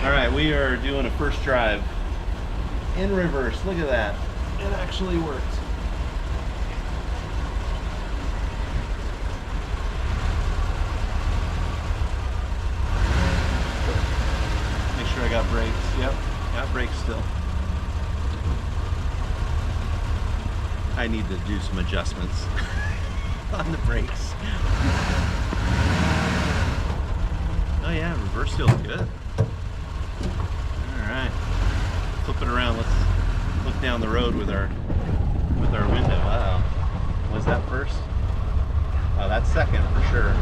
All right, we are doing a first drive in reverse. Look at that. It actually worked. Make sure I got brakes. Yep, got brakes still. I need to do some adjustments on the brakes. Oh yeah, reverse feels good. All right, flip it around. Let's look down the road with our window. Uh-oh. Was that first? Oh, that's second for sure.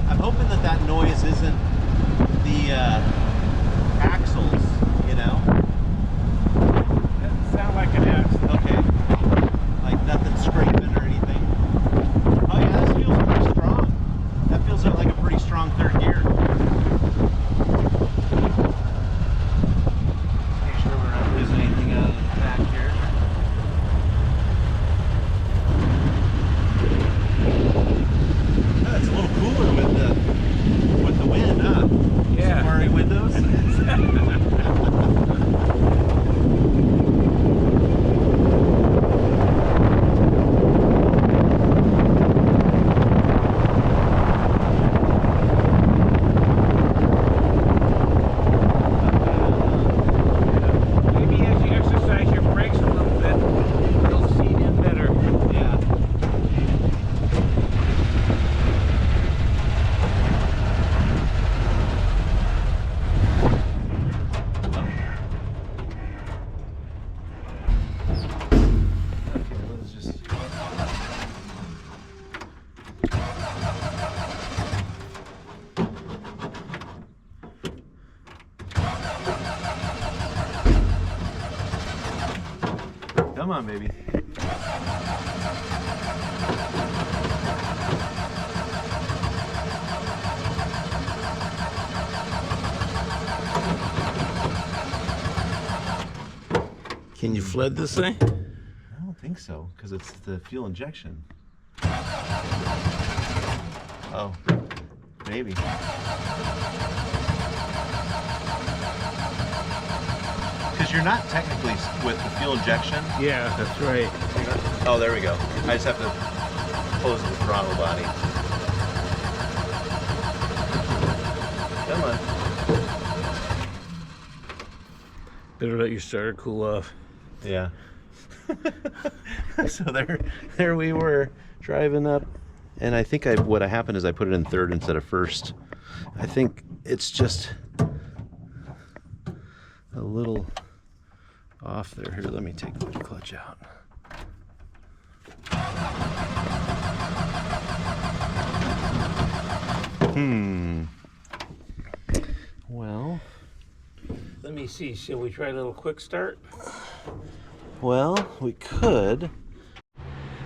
I'm hoping that noise isn't the axles, you know? Doesn't sound like an axle. Okay. Like nothing scraping or anything. Oh yeah, this feels pretty strong. That feels like a pretty strong third gear. Make sure we're not losing anything out of the back here. Oh, it's a little cooler with the wind, huh? Yeah. Safari windows. Maybe as you exercise your brakes a little bit, you'll seat in better. Yeah. Okay, let's just. Come on, baby. Can you flood this thing? I don't think so, because it's the fuel injection. Oh, maybe. Because you're not technically with the fuel injection. Yeah, that's right. Oh, there we go. I just have to close the throttle body. Come on. Better let your starter cool off. Yeah. So there we were driving up, and I think what happened is I put it in third instead of first. I think it's just a little off there. Here, let me take the clutch out. Well, Let me see. Shall we try a little quick start? we could.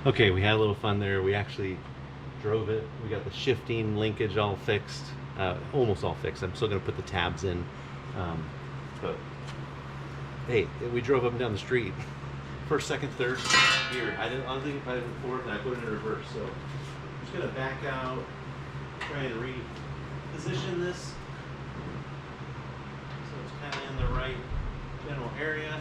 Okay, we had a little fun there. We actually drove it. We got the shifting linkage all fixed, almost all fixed. I'm still gonna put the tabs in, but hey, we drove up and down the street. First, second, third gear. I don't think if I did fourth, and I put it in reverse. So I'm just gonna back out, try and reposition this so it's kind of in the right general area.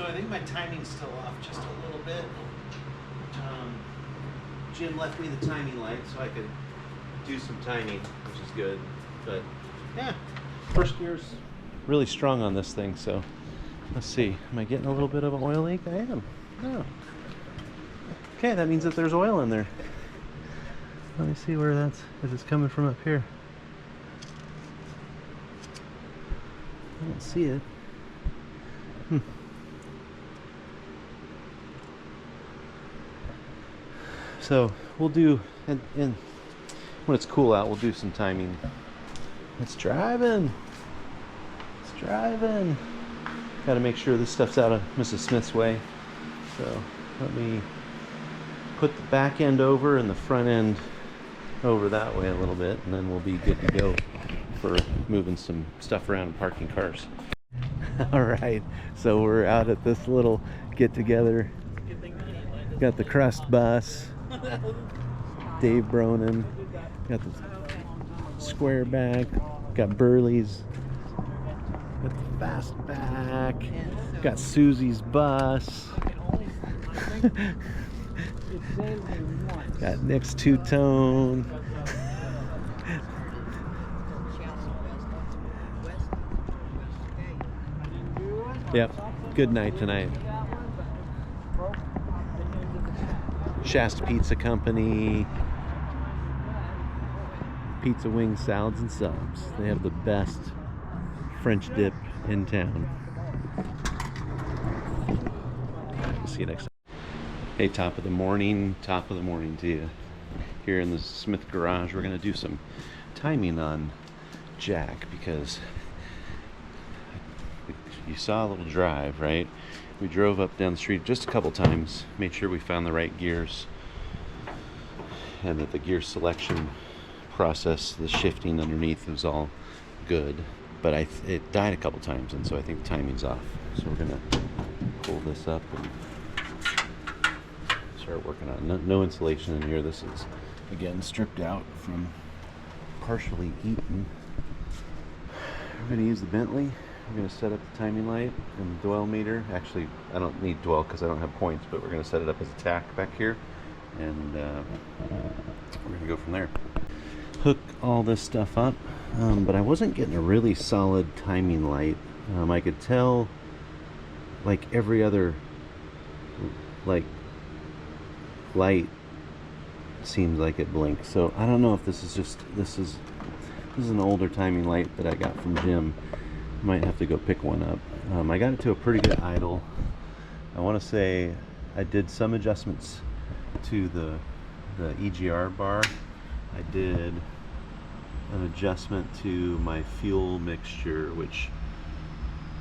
I think my timing's still off just a little bit. Jim left me the timing light so I could do some timing, which is good. But yeah, first gear's really strong on this thing, so let's see. Am I getting a little bit of an oil leak? I am. Oh. Okay, that means that there's oil in there. Let me see where that's, if it's coming from up here. I don't see it. So we'll do, and when it's cool out, we'll do some timing. It's driving. It's driving. Got to make sure this stuff's out of Mrs. Smith's way. So let me put the back end over and the front end over that way a little bit, and then we'll be good to go for moving some stuff around and parking cars. All right, so we're out at this little get together. Got the Crust bus, Dave Bronin, got the Square Back, got Burley's, got the Fastback, got Susie's bus, got Nick's two-tone. Yep, good night tonight. Shasta Pizza Company, pizza, wings, salads, and subs. They have the best French dip in town. We'll see you next time. Hey, top of the morning to you. Here in the Smith garage, we're gonna do some timing on Jack because you saw a little drive, right? We drove up down the street just a couple times, made sure we found the right gears and that the gear selection process, the shifting underneath was all good, but it died a couple times, and so I think the timing's off. So we're gonna pull this up and start working on it. No insulation in here. This is, again, stripped out from partially eaten. We're gonna use the Bentley. We're going to set up the timing light and dwell meter. Actually, I don't need dwell because I don't have points, but we're going to set it up as a tack back here, and we're going to go from there. Hook all this stuff up, but I wasn't getting a really solid timing light. I could tell, like every other light seems like it blinks. So I don't know if this is an older timing light that I got from Jim. Might have to go pick one up. I got it to a pretty good idle. I want to say I did some adjustments to the EGR bar. I did an adjustment to my fuel mixture, which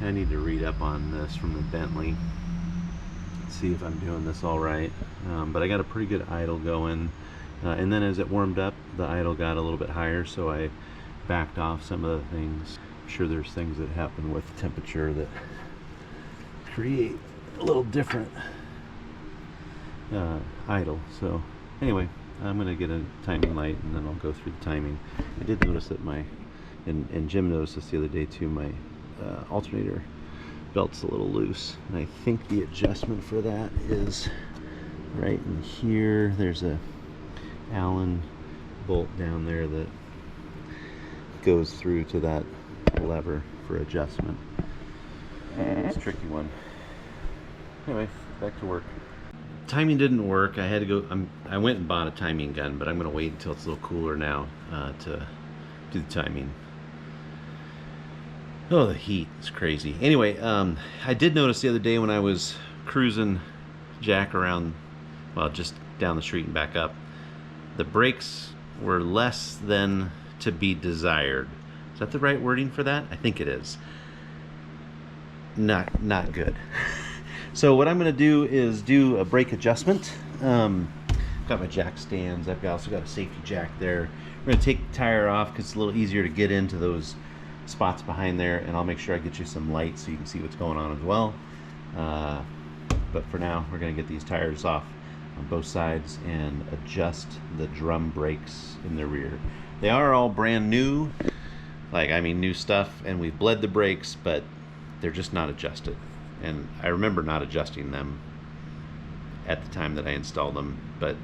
I need to read up on this from the Bentley, see if I'm doing this all right. But I got a pretty good idle going, and then as it warmed up, the idle got a little bit higher, so I backed off some of the things. I'm sure there's things that happen with temperature that create a little different idle. So anyway, I'm gonna get a timing light and then I'll go through the timing. I did notice that and Jim noticed this the other day too, my alternator belt's a little loose, and I think the adjustment for that is right in here. There's a Allen bolt down there that goes through to that lever for adjustment. It's a tricky one. Anyway, back to work. Timing didn't work. I had to go. I went and bought a timing gun, but I'm going to wait until it's a little cooler now to do the timing. Oh, the heat is crazy. Anyway, I did notice the other day when I was cruising Jack around, well, just down the street and back up, the brakes were less than to be desired. Is that the right wording for that? I think it is. Not good. So what I'm going to do is do a brake adjustment. Got my jack stands. I've also got a safety jack there. We're going to take the tire off because it's a little easier to get into those spots behind there, and I'll make sure I get you some light so you can see what's going on as well. But for now, we're going to get these tires off on both sides and adjust the drum brakes in the rear. They are all brand new, new stuff, and we've bled the brakes, but they're just not adjusted. and I remember not adjusting them at the time that I installed them, but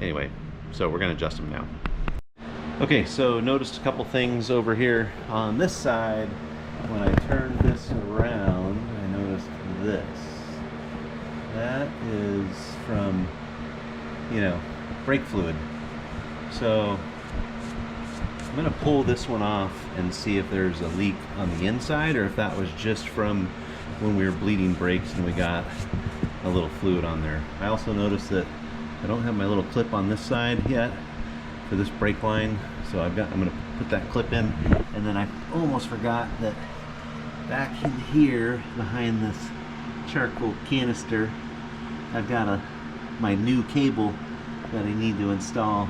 anyway, so we're going to adjust them now. Okay, so noticed a couple things over here on this side. When I turned this around, I noticed this. That is from, brake fluid. So I'm going to pull this one off and see if there's a leak on the inside, or if that was just from when we were bleeding brakes and we got a little fluid on there. I also noticed that I don't have my little clip on this side yet for this brake line, so I'm going to put that clip in. And then I almost forgot that back in here behind this charcoal canister, I've got my new cable that I need to install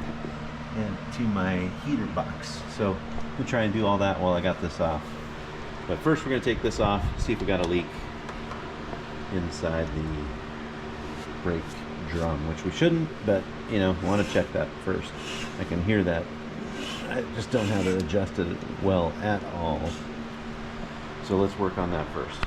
into my heater box. So I'm going to try and do all that while I got this off. But first we're going to take this off, see if we got a leak inside the brake drum, which we shouldn't, but I want to check that first. I can hear that. I just don't have it adjusted well at all. So let's work on that first.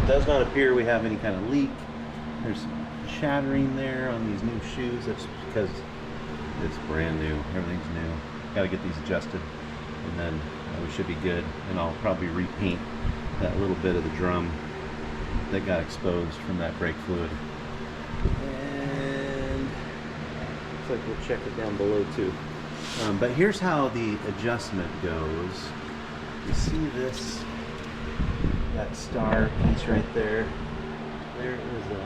Does not appear we have any kind of leak. There's shattering there on these new shoes. That's because it's brand new. Everything's new. Got to get these adjusted, and then we should be good. And I'll probably repaint that little bit of the drum that got exposed from that brake fluid. And looks like we'll check it down below too. But here's how the adjustment goes. You see this? That star piece right there, there is a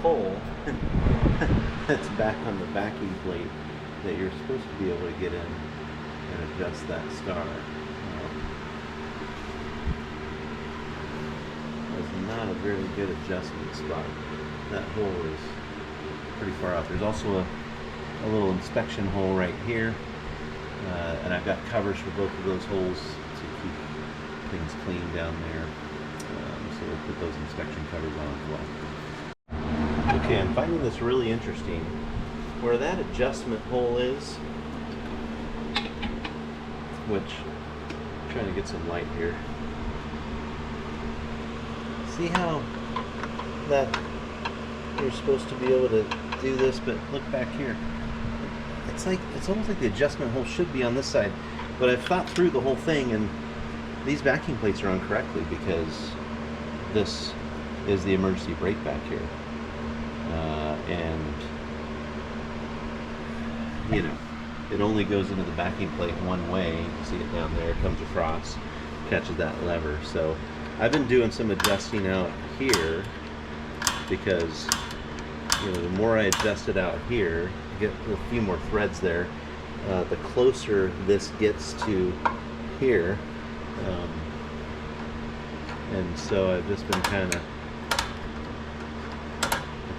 hole that's back on the backing plate that you're supposed to be able to get in and adjust that star. It's not a very good adjustment spot. That hole is pretty far out. There's also a little inspection hole right here, and I've got covers for both of those holes to keep things clean down there. So we'll put those inspection covers on as well. Okay, I'm finding this really interesting. Where that adjustment hole is, which I'm trying to get some light here. See how that you're supposed to be able to do this, but look back here. It's almost like the adjustment hole should be on this side, but I've thought through the whole thing, and these backing plates are on correctly because this is the emergency brake back here. And it only goes into the backing plate one way. You see it down there, it comes across, catches that lever. So I've been doing some adjusting out here because the more I adjust it out here, get a few more threads there, the closer this gets to here. And so I've just been kind of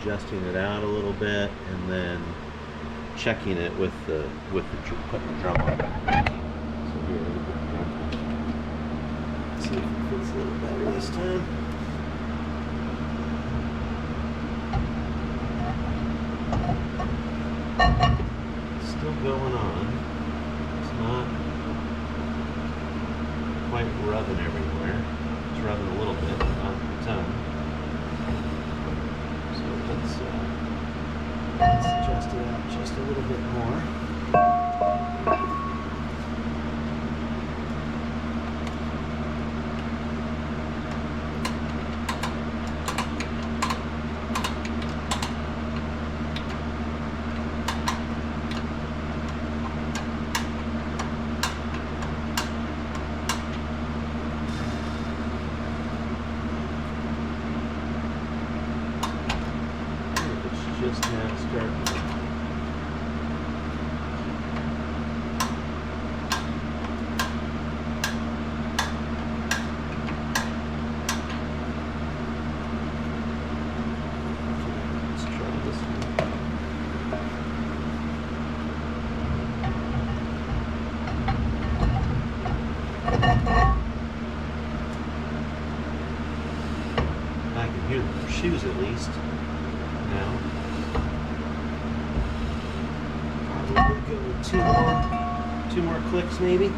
adjusting it out a little bit and then checking it with putting the drum on back. So here, let's see if it fits a little better this time. It's still going on. It's not quite rubbing everywhere. It's rubbing a little bit, not a ton. So let's adjust it out just a little bit more. Just now starting. Let's try this one. I can hear the shoes at least now. Probably go with two more clicks maybe.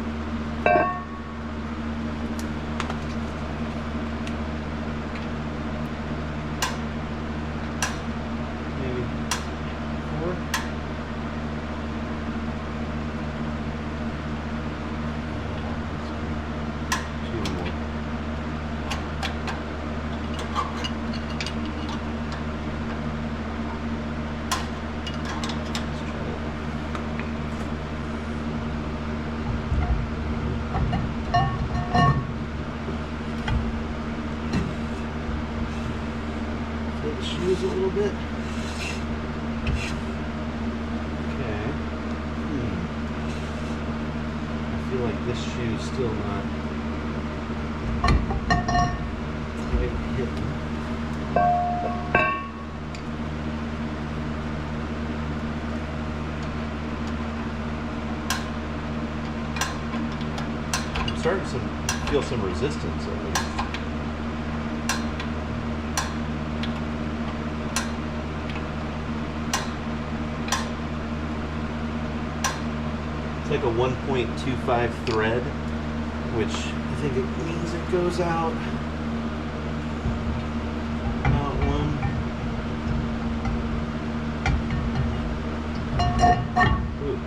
Maybe 4. Two more. The shoes a little bit. Okay. I feel like this shoe's still not quite hitting. I'm starting to feel some resistance at least. It's like a 1.25 thread, which I think it means it goes out about one. Ooh,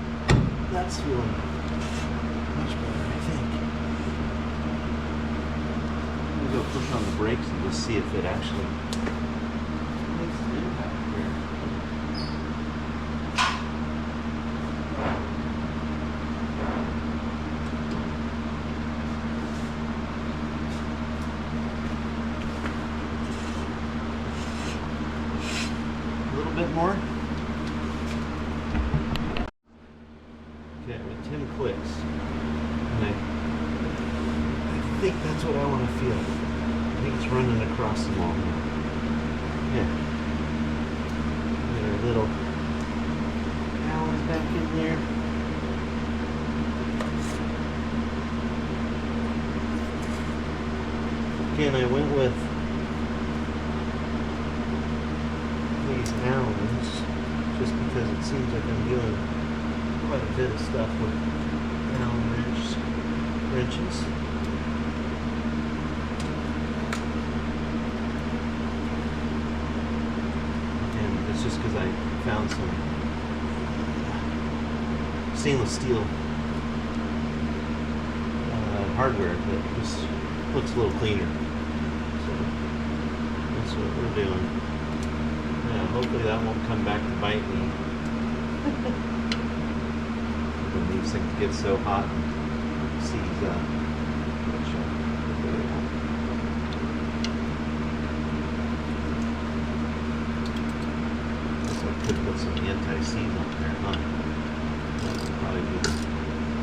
that's feeling much better, I think. I'm gonna go push on the brakes and just see if it actually makes an impact here. Bit more. Okay, with 10 clicks. And I think that's what I want to feel. I think it's running across them all now. Yeah. Get our little Allen's back in there. Again, I went with these Allens just because it seems like I'm doing quite a bit of stuff with Allen wrenches. And it's just because I found some stainless steel hardware that just looks a little cleaner. So that's what we're doing. Yeah, hopefully that won't come back to bite me. When these things get so hot and seize up. Guess I could put some anti-seize on there, huh? That would probably be the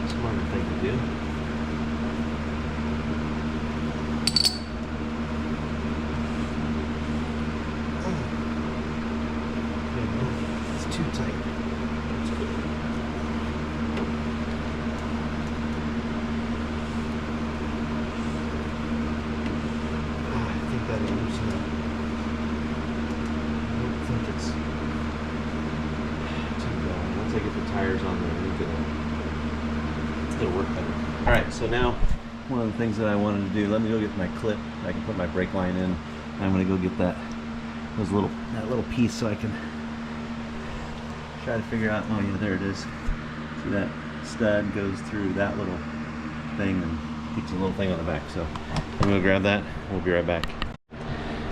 smarter thing to do. Too tight. I think that'll loosen it. I don't think it's too bad. Once I get the tires on there, I think it'll work better. Alright, so now one of the things that I wanted to do, let me go get my clip. I can put my brake line in. I'm gonna go get that little piece so I can try to figure out, oh yeah, there it is. See that stud goes through that little thing and keeps a little thing on the back. So I'm gonna grab that, we'll be right back.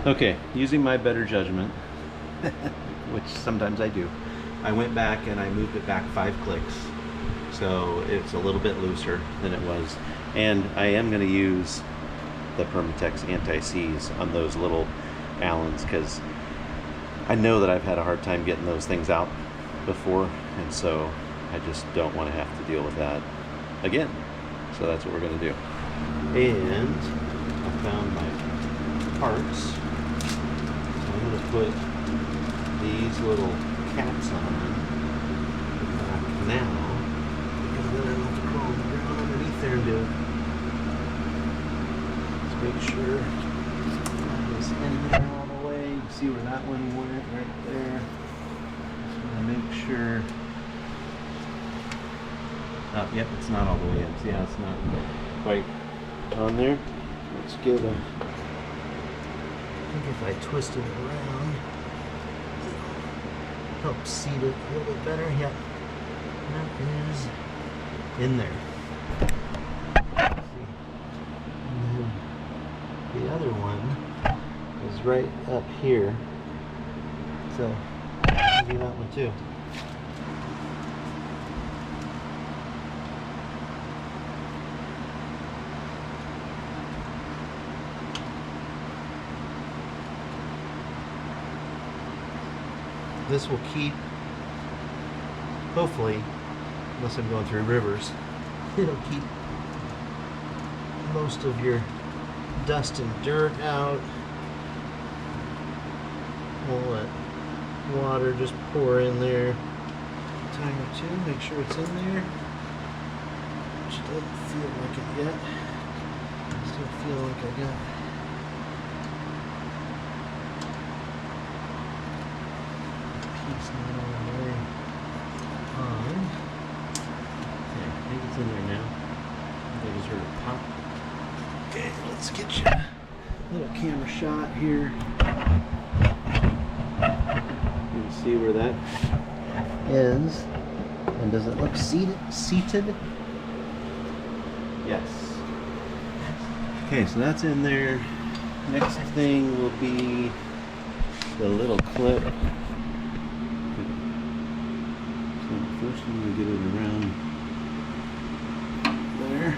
Okay, using my better judgment, which sometimes I do, I went back and I moved it back 5 clicks. So it's a little bit looser than it was. And I am gonna use the Permatex anti-seize on those little Allens because I know that I've had a hard time getting those things out before, and so I just don't want to have to deal with that again. So that's what we're going to do. And I found my parts. So I'm going to put these little caps on now, because then I don't have to crawl on the ground underneath there and do it. Let's make sure that is in there all the way. You can see where that one went right there. Just want to make sure. Oh, yep, it's not all the way in. See how it's not quite on there? Let's get a. I think if I twist it around, it'll help seat it a little bit better. Yep, that is in there. Let's see. And then the other one is right up here. So I'll do that one too. This will keep, hopefully, unless I'm going through rivers, it'll keep most of your dust and dirt out. We'll let water just pour in there a time or two, make sure it's in there. Which doesn't feel like it yet. I still feel like I got piece not all the way on. Yeah, I think it's in there now. I just heard it pop. Okay, let's get you a little camera shot here. You can see where that is. And does it look seated? Yes. Okay, so that's in there. Next thing will be the little clip. First, I'm going to get it around there.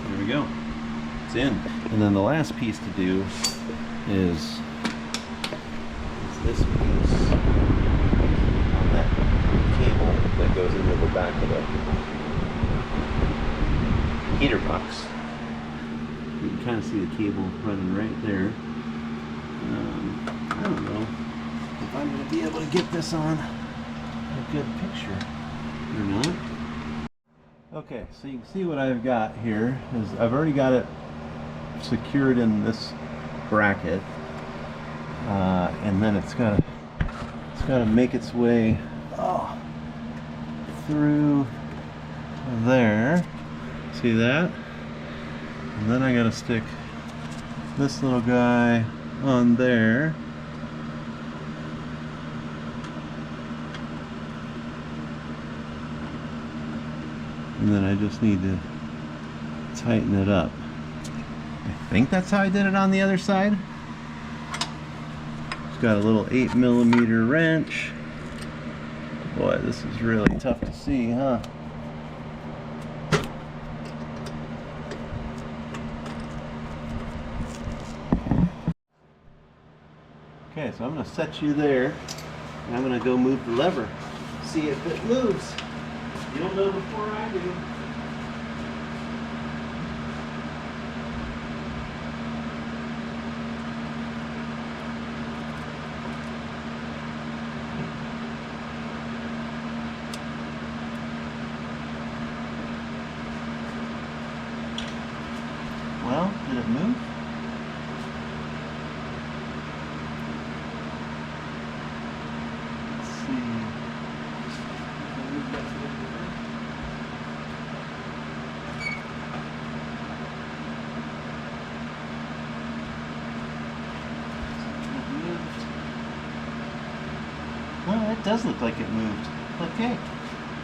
There we go. It's in. And then the last piece to do is this piece on that cable that goes into the back of the heater box. You can kind of see the cable running right there. I don't know if I'm going to be able to get this on a good picture or not. Okay, so you can see what I've got here is I've already got it secured in this bracket, and then it's got to make its way through there. See that? And then I got to stick this little guy on there. And then I just need to tighten it up. I think that's how I did it on the other side. It's got a little 8mm wrench. Boy, this is really tough to see, huh? Okay, so I'm going to set you there, and I'm going to go move the lever, see if it moves. You'll know before I do. Well, did it move? Let's see. Well, it does look like it moved. Okay.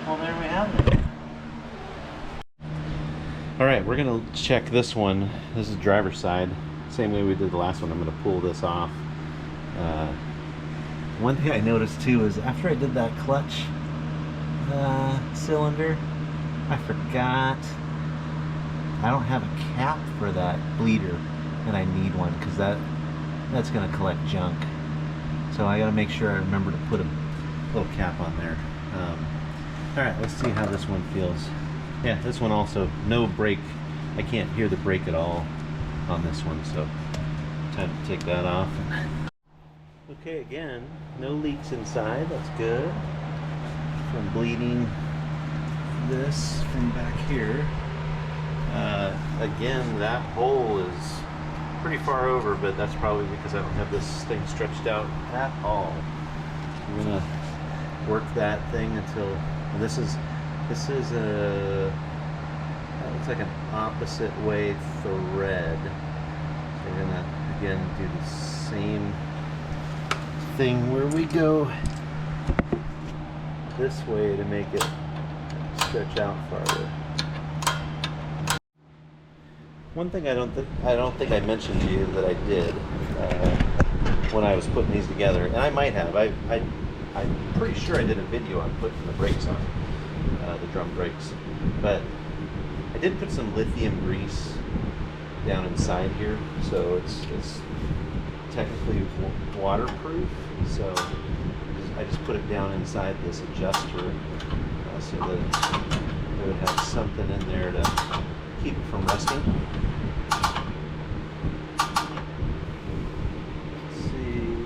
Well, there we have it. Alright, we're going to check this one. This is driver's side. Same way we did the last one. I'm going to pull this off. One thing I noticed too is after I did that clutch cylinder, I forgot I don't have a cap for that bleeder, and I need one because that's going to collect junk. So I got to make sure I remember to put a little cap on there. Alright, let's see how this one feels. Yeah, this one also, no brake. I can't hear the brake at all. on this one, so time to take that off. Okay, again, no leaks inside. That's good. From bleeding this from back here. Again, that hole is pretty far over, but that's probably because I don't have this thing stretched out at all. I'm gonna work that thing until, and this is a, that looks like an opposite way thread. So we're gonna again do the same thing where we go this way to make it stretch out farther. One thing I don't think I mentioned to you that I did when I was putting these together, and I might have. I'm pretty sure I did a video on putting the brakes on, the drum brakes, but I did put some lithium grease down inside here, so it's technically waterproof. So I just put it down inside this adjuster so that it would have something in there to keep it from rusting. Let's see.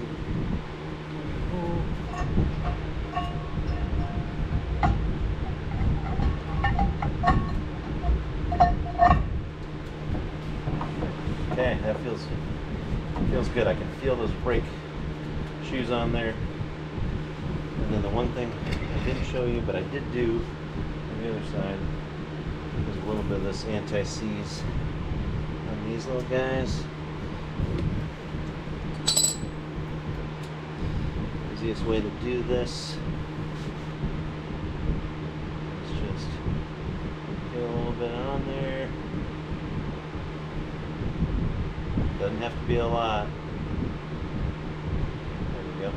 Okay, that feels good. I can feel those brake shoes on there. And then the one thing I didn't show you, but I did do on the other side, there's a little bit of this anti-seize on these little guys. Easiest way to do this is just get a little bit on there. Doesn't have to be a lot. There we go.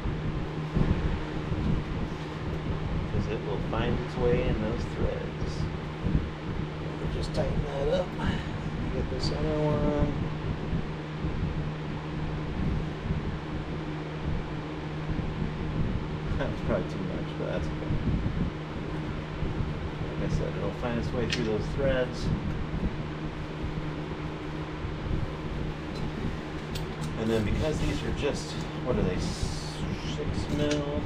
Because it will find its way in those threads. We'll just tighten that up. Get this other one. That was probably too much, but that's okay. Like I said, it'll find its way through those threads. And then because these are just, what are they, 6 mil?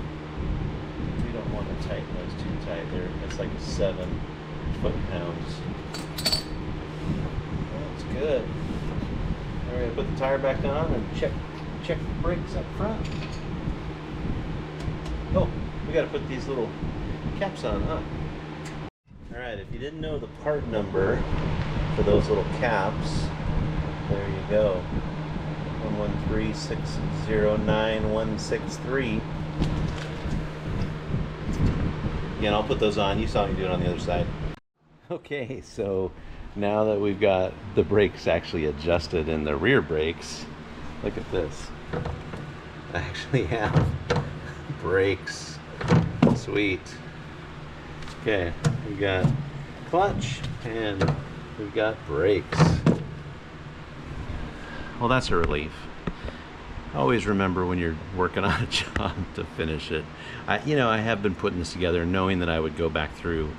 We don't want to tighten those too tight. It's like 7 foot-pounds. That's good. All right, put the tire back on and check the brakes up front. Oh, we got to put these little caps on, huh? All right, if you didn't know the part number for those little caps, there you go. 113609163. Again, I'll put those on. You saw me do it on the other side. Okay, so now that we've got the brakes actually adjusted in the rear brakes, look at this. I actually have brakes. Sweet. Okay, we got clutch and we've got brakes. Well, that's a relief. Always remember when you're working on a job to finish it. I have been putting this together knowing that I would go back through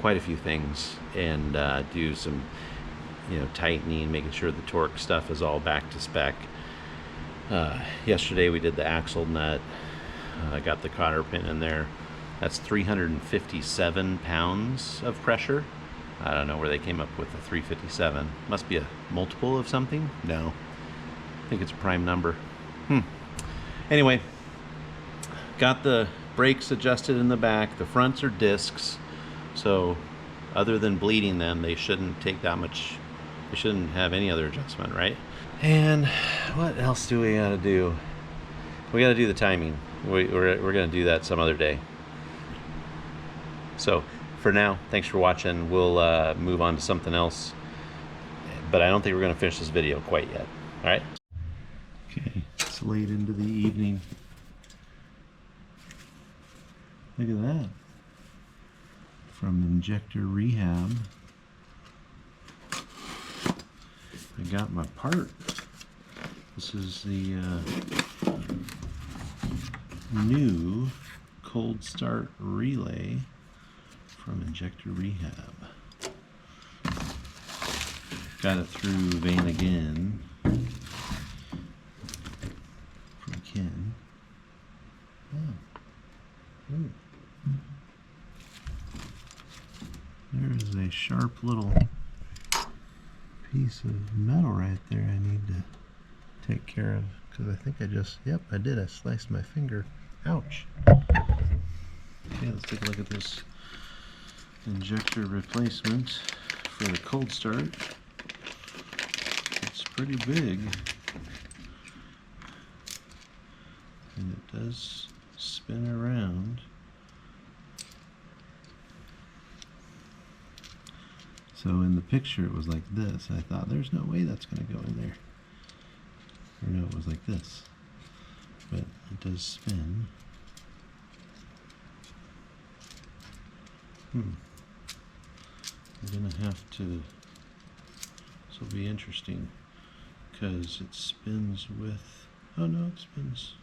quite a few things and do some, tightening, making sure the torque stuff is all back to spec. Yesterday we did the axle nut. I got the cotter pin in there. That's 357 pounds of pressure. I don't know where they came up with the 357. Must be a multiple of something? No. I think it's a prime number. Anyway, got the brakes adjusted in the back. The fronts are discs, so other than bleeding them, they shouldn't take that much. They shouldn't have any other adjustment, right? And what else do we gotta do? We gotta do the timing. We're gonna do that some other day. So for now, thanks for watching. We'll move on to something else, but I don't think we're gonna finish this video quite yet. All right? Okay, it's late into the evening. Look at that. From Injector Rehab. I got my part. This is the new cold start relay from Injector Rehab. Got it through Vanagon sharp little piece of metal right there I need to take care of, because I think I just, yep, I did. I sliced my finger. Ouch. Okay, let's take a look at this injector replacement for the cold start. It's pretty big, and it does spin around. So in the picture it was like this. I thought there's no way that's going to go in there. Or no, it was like this. But it does spin. I'm gonna have to, this will be interesting, because it spins with, oh no, it spins.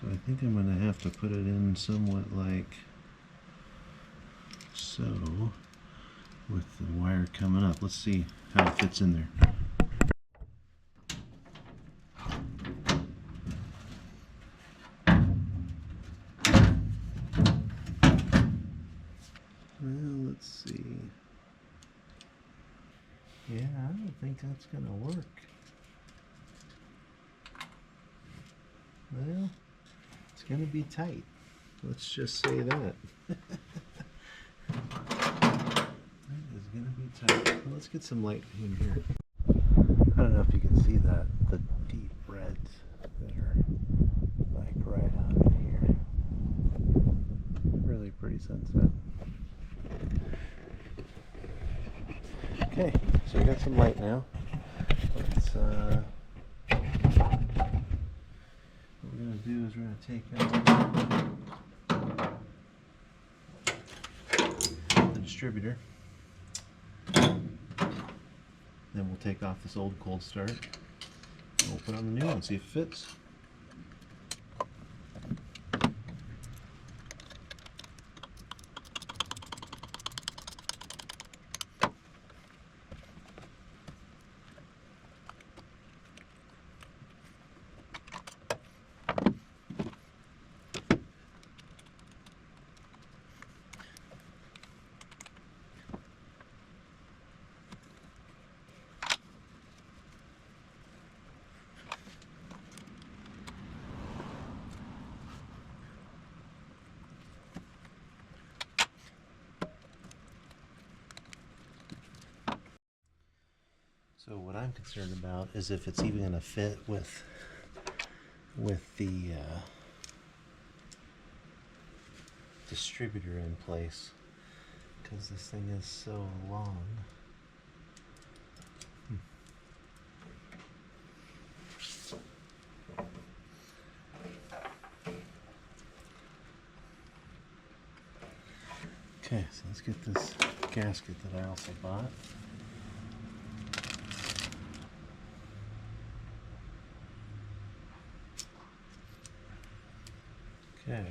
So I think I'm gonna have to put it in somewhat like so, with the wire coming up. Let's see how it fits in there. Well, let's see. Yeah, I don't think that's gonna work. Well, it's gonna be tight. Let's just say that. That is gonna be tight. Well, let's get some light in here. I don't know if you can see that, the deep reds that are like right on in here. Really pretty sunset. Okay, so we got some light now. Let's what we're gonna do is we're gonna take out the distributor. Then we'll take off this old cold start. And we'll put on the new one, see if it fits. So what I'm concerned about is if it's even going to fit with the distributor in place, because this thing is so long. Okay, so let's get this gasket that I also bought. Okay.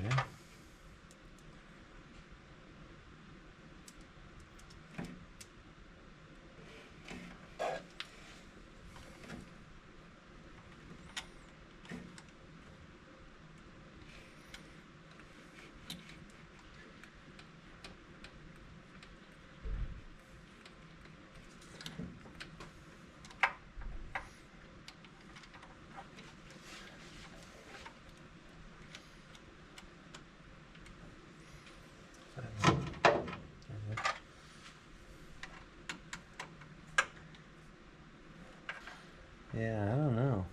Yeah, I don't know.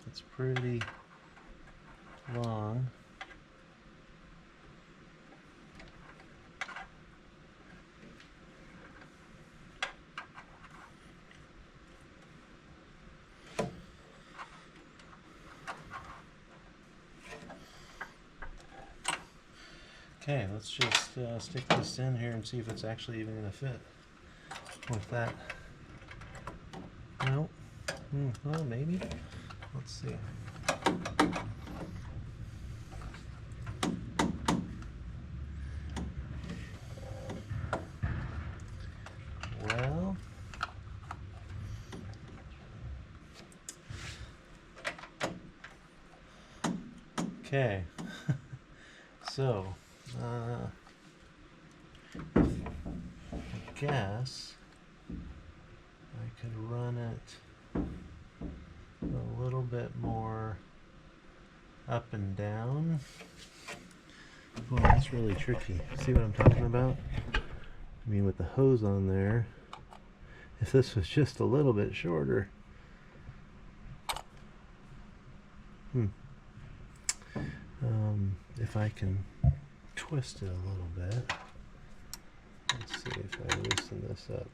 It's pretty long. Okay, let's just stick this in here and see if it's actually even going to fit with that. No. Well, maybe. Let's see. Well, Okay. So, I guess I could run it a little bit more up and down. Boy, that's really tricky. See what I'm talking about? I mean, with the hose on there, if this was just a little bit shorter. If I can twist it a little bit. Let's see if I loosen this up.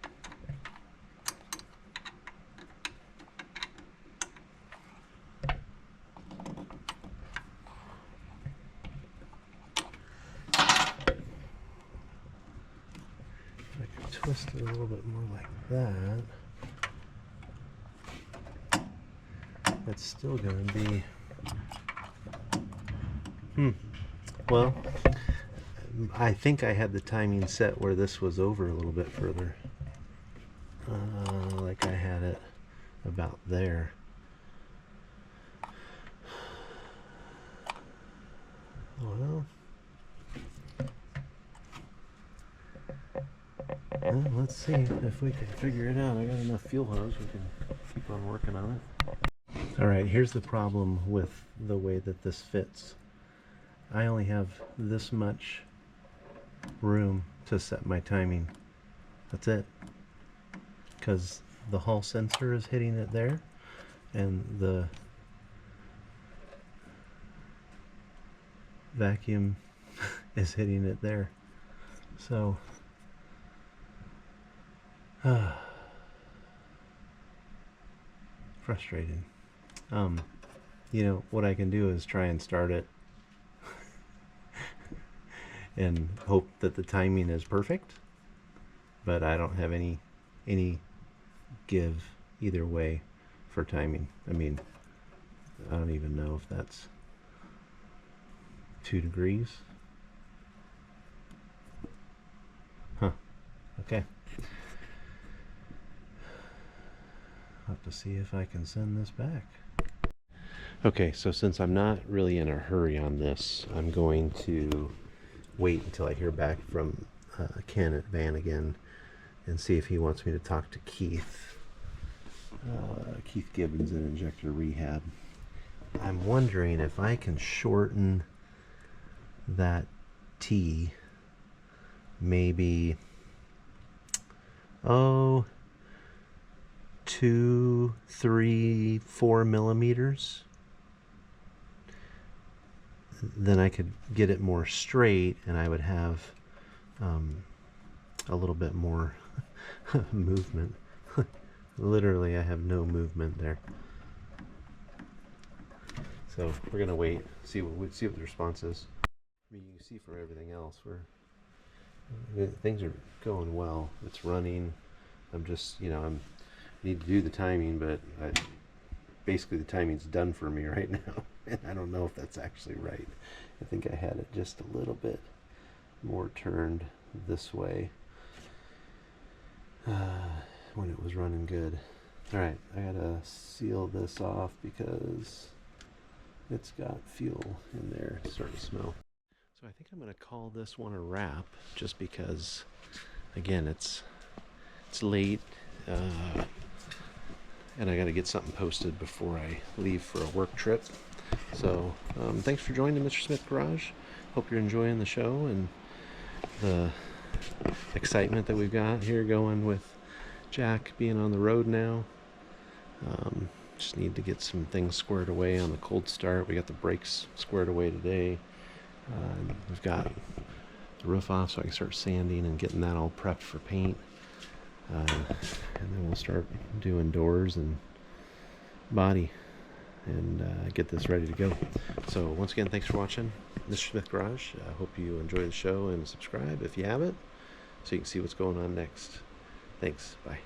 If I can twist it a little bit more like that, it's still going to be... Well, I think I had the timing set where this was over a little bit further. Like I had it about there. Well, let's see if we can figure it out. I got enough fuel hose. We can keep on working on it. All right, here's the problem with the way that this fits. I only have this much room to set my timing. That's it. Because the hall sensor is hitting it there, and the vacuum is hitting it there. So, frustrating. You know, what I can do is try and start it and hope that the timing is perfect, but I don't have any give either way for timing. I mean, I don't even know if that's 2 degrees. Huh. Okay. I'll have to see if I can send this back. Okay, so since I'm not really in a hurry on this, I'm going to wait until I hear back from Ken at Vanagon and see if he wants me to talk to Keith Gibbons in Injector Rehab. I'm wondering if I can shorten that T maybe 2, 3, 4 millimeters. Then I could get it more straight and I would have a little bit more movement. Literally, I have no movement there. So we're gonna wait, see what the response is. I mean, you can see for everything else, things are going well. It's running. I'm just, you know, I need to do the timing, but basically the timing's done for me right now. And I don't know if that's actually right. I think I had it just a little bit more turned this way when it was running good. Alright, I gotta seal this off because it's got fuel in there. It's starting to smell. So I think I'm gonna call this one a wrap, just because, again, it's late. And I got to get something posted before I leave for a work trip. So thanks for joining the Mr. Smith Garage. Hope you're enjoying the show and the excitement that we've got here going with Jack being on the road now. Just need to get some things squared away on the cold start. We got the brakes squared away today. We've got the roof off so I can start sanding and getting that all prepped for paint. And then we'll start doing doors and body and get this ready to go. So once again, thanks for watching Mr. Smith Garage. I hope you enjoy the show and subscribe if you haven't, so you can see what's going on next. Thanks. Bye.